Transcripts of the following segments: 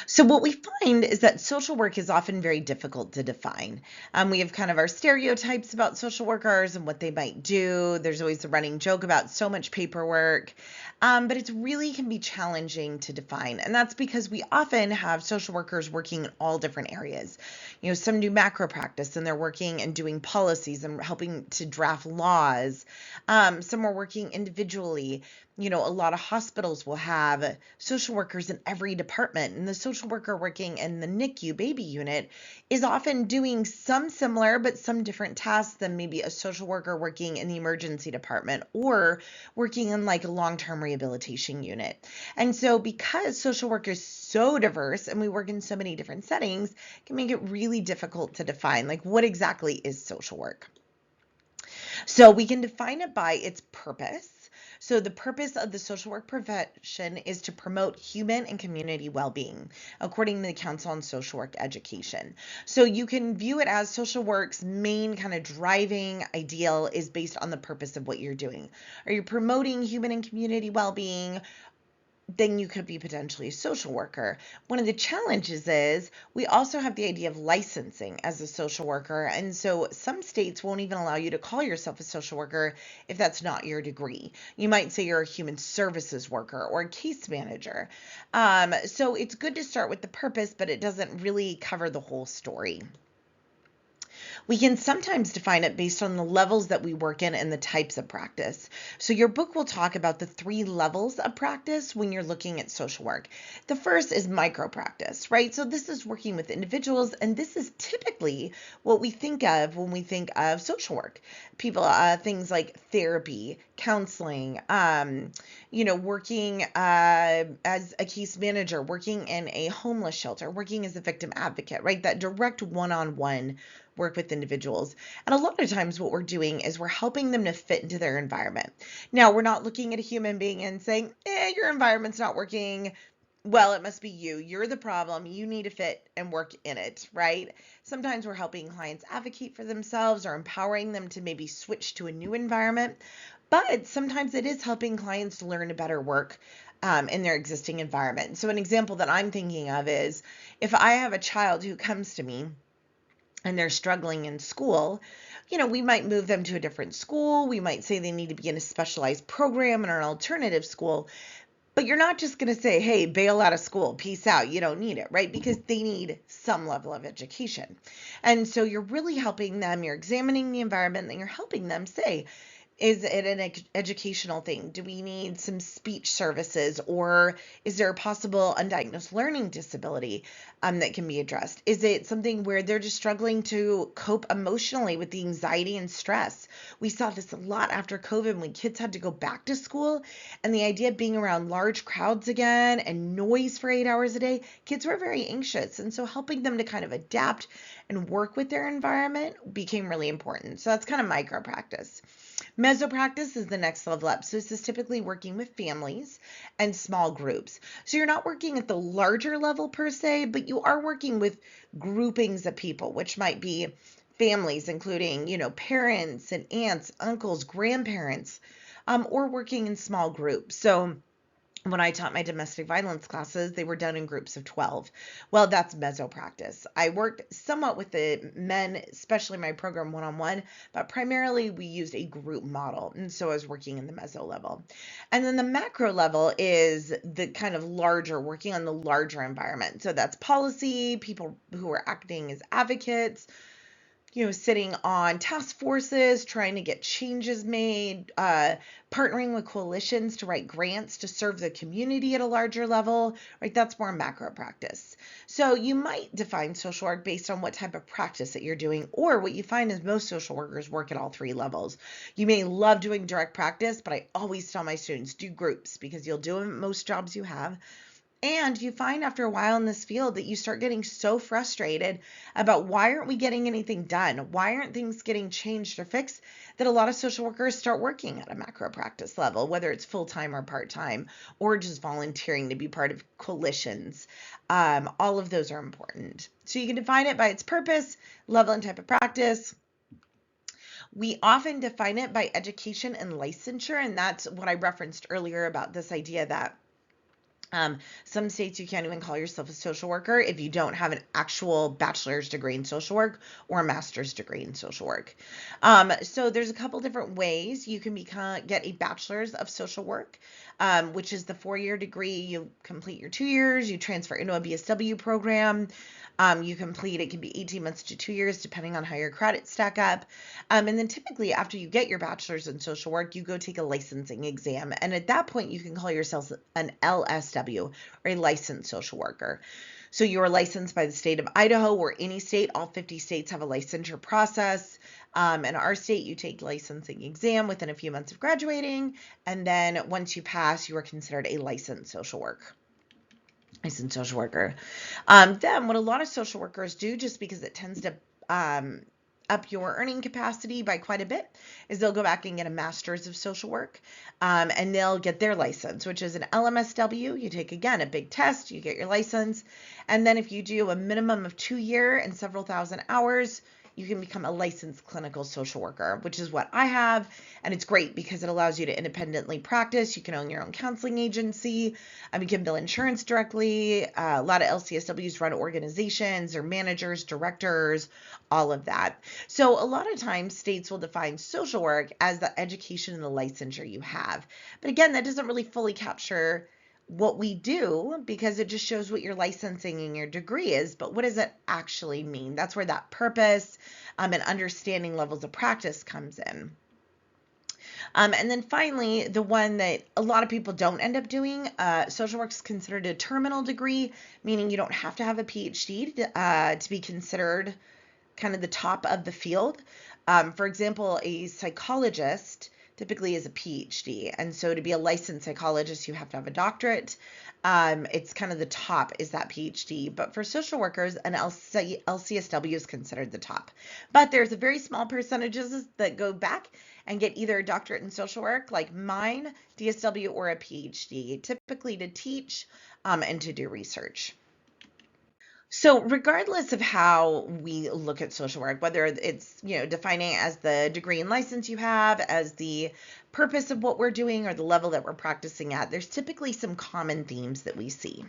So what we find is that social work is often very difficult to define. We have kind of our stereotypes about social workers and what they might do. There's always a running joke about so much paperwork, but it really can be challenging to define. And that's because we often have social workers working in all different areas. Some do macro practice and they're working and doing policies and helping to draft laws. Some are working individually. A lot of hospitals will have social workers in every department, and the social worker working in the NICU baby unit is often doing some similar but some different tasks than maybe a social worker working in the emergency department or working in like a long-term rehabilitation unit. And so because social work is so diverse and we work in so many different settings, it can make it really difficult to define like what exactly is social work. So we can define it by its purpose. So the purpose of the social work profession is to promote human and community well-being, according to the Council on Social Work Education. So you can view it as social work's main kind of driving ideal is based on the purpose of what you're doing. Are you promoting human and community well-being? Then you could be potentially a social worker. One of the challenges is we also have the idea of licensing as a social worker. And so some states won't even allow you to call yourself a social worker if that's not your degree. You might say you're a human services worker or a case manager. So it's good to start with the purpose, but it doesn't really cover the whole story. We can sometimes define it based on the levels that we work in and the types of practice. So your book will talk about the 3 levels of practice when you're looking at social work. The first is micro practice, right? So this is working with individuals, and this is typically what we think of when we think of social work. People, things like therapy, counseling, working as a case manager, working in a homeless shelter, working as a victim advocate, right? That direct one-on-one work with individuals. And a lot of times what we're doing is we're helping them to fit into their environment. Now, we're not looking at a human being and saying, your environment's not working. Well, it must be you. You're the problem. You need to fit and work in it, right? Sometimes we're helping clients advocate for themselves or empowering them to maybe switch to a new environment. But sometimes it is helping clients learn to better work in their existing environment. So an example that I'm thinking of is if I have a child who comes to me and they're struggling in school, we might move them to a different school. We might say they need to be in a specialized program in an alternative school. But you're not just going to say, hey, bail out of school, peace out. You don't need it, right? Because they need some level of education. And so you're really helping them. You're examining the environment and you're helping them say, is it an educational thing? Do we need some speech services, or is there a possible undiagnosed learning disability that can be addressed? Is it something where they're just struggling to cope emotionally with the anxiety and stress? We saw this a lot after COVID when kids had to go back to school, and the idea of being around large crowds again and noise for 8 hours a day, kids were very anxious. And so helping them to kind of adapt and work with their environment became really important. So that's kind of micro practice. Meso practice is the next level up. So this is typically working with families and small groups. So you're not working at the larger level per se, but you are working with groupings of people, which might be families, including, parents and aunts, uncles, grandparents, or working in small groups. So when I taught my domestic violence classes, they were done in groups of 12. Well, that's meso practice. I worked somewhat with the men, especially my program one-on-one, but primarily we used a group model. And so I was working in the meso level. And then the macro level is the kind of larger, working on the larger environment. So that's policy, people who are acting as advocates, sitting on task forces, trying to get changes made, partnering with coalitions to write grants to serve the community at a larger level, right? That's more macro practice. So you might define social work based on what type of practice that you're doing, or what you find is most social workers work at all 3 levels. You may love doing direct practice, but I always tell my students, do groups because you'll do them at most jobs you have. And you find after a while in this field that you start getting so frustrated about why aren't we getting anything done? Why aren't things getting changed or fixed? That a lot of social workers start working at a macro practice level, whether it's full-time or part-time, or just volunteering to be part of coalitions. All of those are important. So you can define it by its purpose, level, and type of practice. We often define it by education and licensure, and that's what I referenced earlier about this idea that Some states you can't even call yourself a social worker if you don't have an actual bachelor's degree in social work or a master's degree in social work. So there's a couple different ways you can get a bachelor's of social work, which is the 4-year degree. You complete your 2 years, you transfer into a BSW program. You complete, it can be 18 months to 2 years, depending on how your credits stack up. And then typically after you get your bachelor's in social work, you go take a licensing exam. And at that point, you can call yourself an LSW, or a licensed social worker. So you are licensed by the state of Idaho, or any state. All 50 states have a licensure process. In our state, you take licensing exam within a few months of graduating. And then once you pass, you are considered a licensed social worker. Then what a lot of social workers do, just because it tends to up your earning capacity by quite a bit, is they'll go back and get a master's of social work, and they'll get their license, which is an LMSW. You take, again, a big test, you get your license, and then if you do a minimum of 2 years and several thousand hours, you can become a licensed clinical social worker, which is what I have. And it's great because it allows you to independently practice. You can own your own counseling agency. You can bill insurance directly. A lot of LCSWs run organizations or managers, directors, all of that. So a lot of times states will define social work as the education and the licensure you have. But again, that doesn't really fully capture what we do, because it just shows what your licensing and your degree is, but what does it actually mean? That's where that purpose and understanding levels of practice comes in. And then finally, the one that a lot of people don't end up doing, social work is considered a terminal degree, meaning you don't have to have a PhD to be considered kind of the top of the field. For example, a psychologist typically is a PhD. And so to be a licensed psychologist, you have to have a doctorate. It's kind of the top is that PhD. But for social workers, an LCSW is considered the top. But there's a very small percentages that go back and get either a doctorate in social work, like mine, DSW, or a PhD, typically to teach and to do research. So regardless of how we look at social work, whether it's, defining as the degree and license you have, as the purpose of what we're doing, or the level that we're practicing at, there's typically some common themes that we see.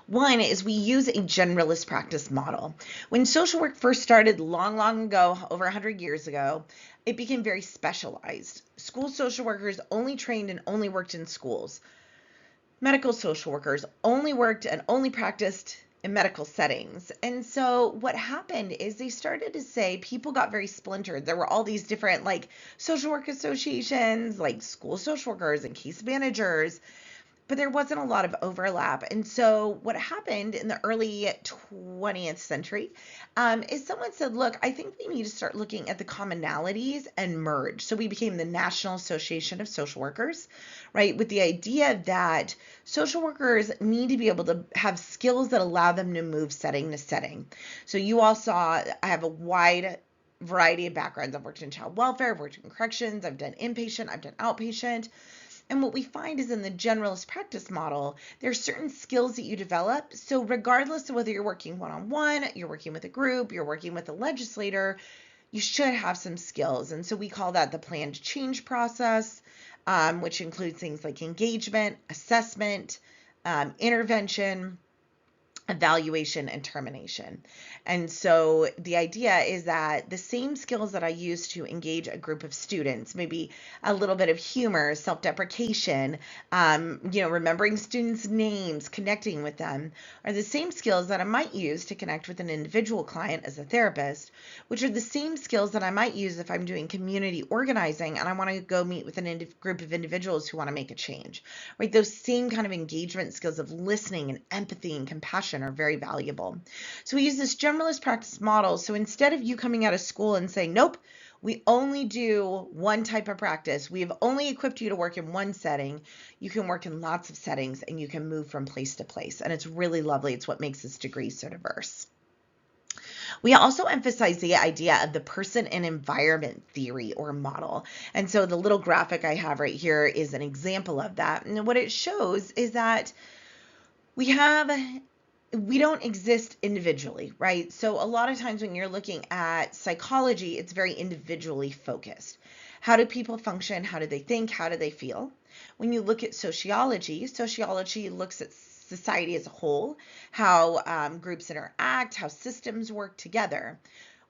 One is we use a generalist practice model. When social work first started long, long ago, over 100 years ago, it became very specialized. School social workers only trained and only worked in schools. Medical social workers only worked and only practiced in medical settings. And so what happened is they started to say people got very splintered. There were all these different social work associations, like school social workers and case managers, but there wasn't a lot of overlap. And so what happened in the early 20th century is someone said, look, I think we need to start looking at the commonalities and merge. So we became the National Association of Social Workers, right? With the idea that social workers need to be able to have skills that allow them to move setting to setting. So you all saw, I have a wide variety of backgrounds. I've worked in child welfare, I've worked in corrections, I've done inpatient, I've done outpatient. And what we find is in the generalist practice model, there are certain skills that you develop. So regardless of whether you're working one-on-one, you're working with a group, you're working with a legislator, you should have some skills. And so we call that the planned change process, which includes things like engagement, assessment, intervention, evaluation, and termination. And so the idea is that the same skills that I use to engage a group of students, maybe a little bit of humor, self-deprecation, remembering students' names, connecting with them, are the same skills that I might use to connect with an individual client as a therapist, which are the same skills that I might use if I'm doing community organizing and I want to go meet with a group of individuals who want to make a change, right? Those same kind of engagement skills of listening and empathy and compassion are very valuable. So we use this generalist practice model. So instead of you coming out of school and saying, nope, we only do one type of practice, we have only equipped you to work in one setting, you can work in lots of settings and you can move from place to place. And it's really lovely. It's what makes this degree so diverse. We also emphasize the idea of the person and environment theory or model. And so the little graphic I have right here is an example of that. And what it shows is that we don't exist individually, right? So a lot of times when you're looking at psychology, it's very individually focused. How do people function? How do they think? How do they feel? When you look at sociology, sociology looks at society as a whole, how groups interact, how systems work together.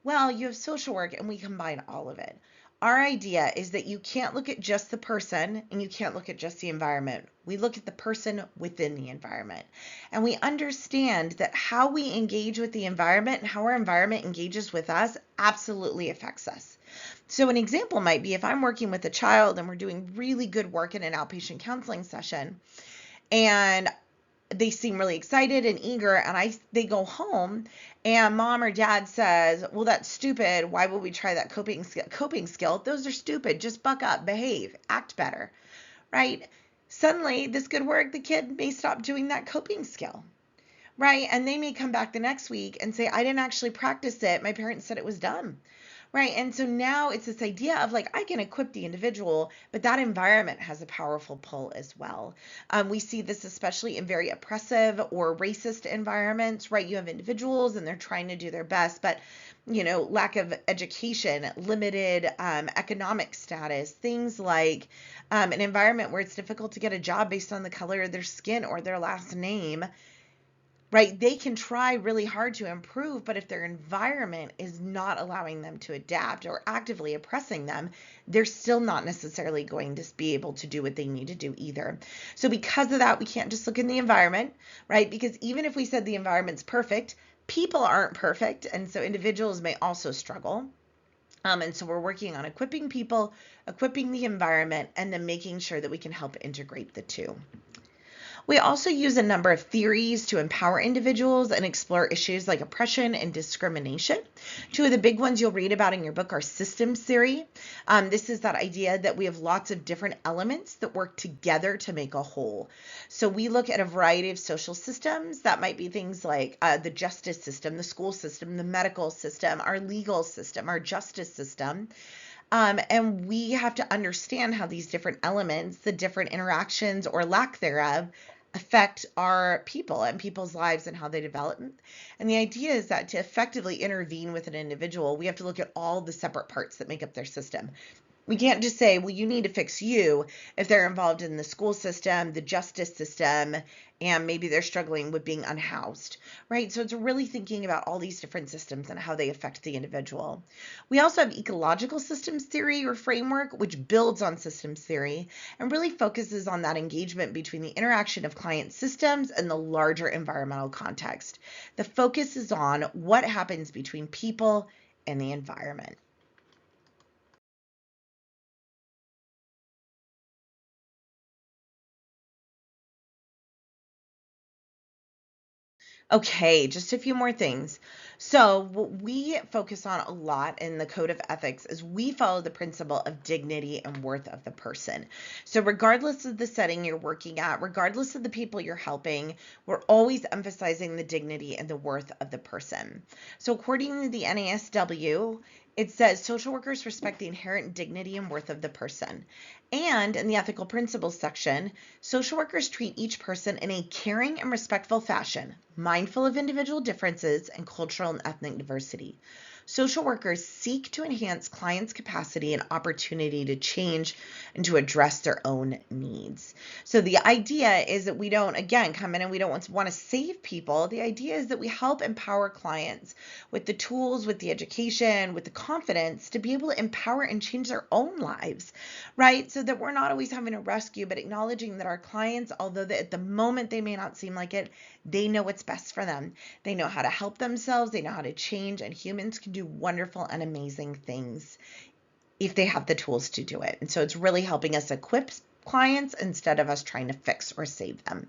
Well, you have social work and we combine all of it. Our idea is that you can't look at just the person and you can't look at just the environment. We look at the person within the environment. And we understand that how we engage with the environment and how our environment engages with us absolutely affects us. So an example might be if I'm working with a child and we're doing really good work in an outpatient counseling session and they seem really excited and eager and they go home and mom or dad says, well, that's stupid. Why would we try that coping skill? Those are stupid. Just buck up, behave, act better, right? Suddenly this good work, the kid may stop doing that coping skill, right? And they may come back the next week and say, I didn't actually practice it. My parents said it was dumb. Right. And so now it's this idea of like, I can equip the individual, but that environment has a powerful pull as well. We see this especially in very oppressive or racist environments, right? You have individuals and they're trying to do their best, but lack of education, limited economic status, things like an environment where it's difficult to get a job based on the color of their skin or their last name, right? They can try really hard to improve, but if their environment is not allowing them to adapt or actively oppressing them, they're still not necessarily going to be able to do what they need to do either. So because of that, we can't just look in the environment, right? Because even if we said the environment's perfect, people aren't perfect, and so individuals may also struggle. And so we're working on equipping people, equipping the environment, and then making sure that we can help integrate the two. We also use a number of theories to empower individuals and explore issues like oppression and discrimination. Two of the big ones you'll read about in your book are systems theory. This is that idea that we have lots of different elements that work together to make a whole. So we look at a variety of social systems. That might be things like the justice system, the school system, the medical system, our legal system, our justice system. And we have to understand how these different elements, the different interactions or lack thereof, affect our people and people's lives and how they develop. And the idea is that to effectively intervene with an individual, we have to look at all the separate parts that make up their system. We can't just say, well, you need to fix you if they're involved in the school system, the justice system, and maybe they're struggling with being unhoused, right? So it's really thinking about all these different systems and how they affect the individual. We also have ecological systems theory or framework, which builds on systems theory and really focuses on that engagement between the interaction of client systems and the larger environmental context. The focus is on what happens between people and the environment. Okay, just a few more things. So, what we focus on a lot in the code of ethics is we follow the principle of dignity and worth of the person. So, regardless of the setting you're working at, regardless of the people you're helping, we're always emphasizing the dignity and the worth of the person. So, according to the NASW, it says social workers respect the inherent dignity and worth of the person. And in the ethical principles section, social workers treat each person in a caring and respectful fashion, mindful of individual differences and cultural and ethnic diversity. Social workers seek to enhance clients' capacity and opportunity to change and to address their own needs. So the idea is that we don't, again, come in and we don't want to save people. The idea is that we help empower clients with the tools, with the education, with the confidence to be able to empower and change their own lives, right? So that we're not always having to rescue, but acknowledging that our clients, although at the moment they may not seem like it, they know what's best for them. They know how to help themselves. They know how to change, and humans can do wonderful and amazing things if they have the tools to do it. And so it's really helping us equip clients instead of us trying to fix or save them.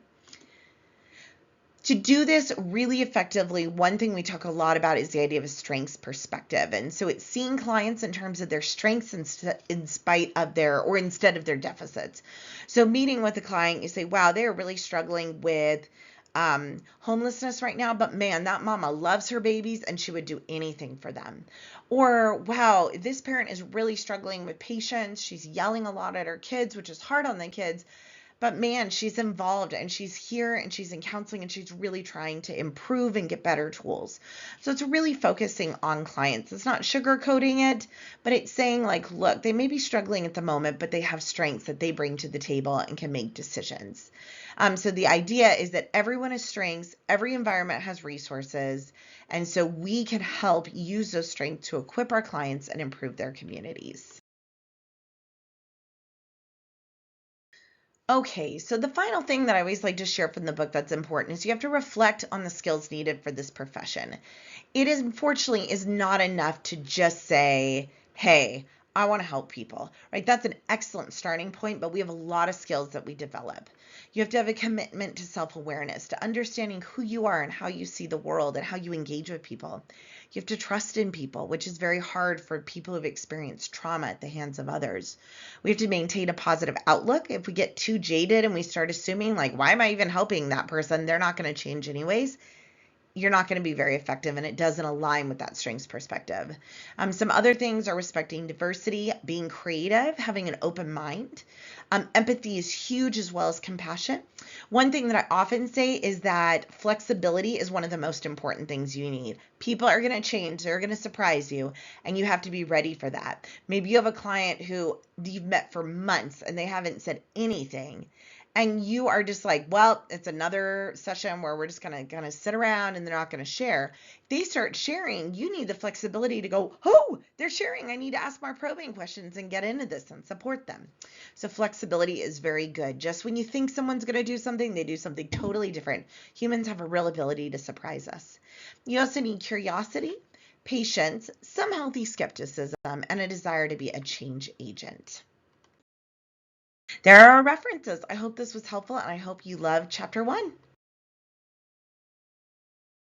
To do this really effectively, one thing we talk a lot about is the idea of a strengths perspective. And so it's seeing clients in terms of their strengths in spite of instead of their deficits. So meeting with a client, you say, wow, they're really struggling with homelessness right now, but man, that mama loves her babies and she would do anything for them. Or, wow, this parent is really struggling with patience. She's yelling a lot at her kids, which is hard on the kids, But man, she's involved and she's here and she's in counseling and she's really trying to improve and get better tools. So it's really focusing on clients. It's not sugarcoating it, but it's saying like, look, they may be struggling at the moment, but they have strengths that they bring to the table and can make decisions. So the idea is that everyone has strengths, every environment has resources, and so we can help use those strengths to equip our clients and improve their communities. Okay, so the final thing that I always like to share from the book that's important is you have to reflect on the skills needed for this profession. It is unfortunately is not enough to just say, hey, I want to help people, right? That's an excellent starting point, but we have a lot of skills that we develop. You have to have a commitment to self-awareness, to understanding who you are and how you see the world and how you engage with people. You have to trust in people, which is very hard for people who've experienced trauma at the hands of others. We have to maintain a positive outlook. If we get too jaded and we start assuming, like, why am I even helping that person? They're not going to change anyways. You're not going to be very effective, and it doesn't align with that strengths perspective. Some other things are respecting diversity, being creative, having an open mind. Empathy is huge, as well as compassion. One thing that I often say is that flexibility is one of the most important things you need. People are going to change, they're going to surprise you, and you have to be ready for that. Maybe you have a client who you've met for months and they haven't said anything, and you are just like, well, it's another session where we're just gonna sit around and they're not gonna share. If they start sharing, you need the flexibility to go, oh, they're sharing, I need to ask more probing questions and get into this and support them. So flexibility is very good. Just when you think someone's gonna do something, they do something totally different. Humans have a real ability to surprise us. You also need curiosity, patience, some healthy skepticism, and a desire to be a change agent. There are references. I hope this was helpful, and I hope you loved chapter 1.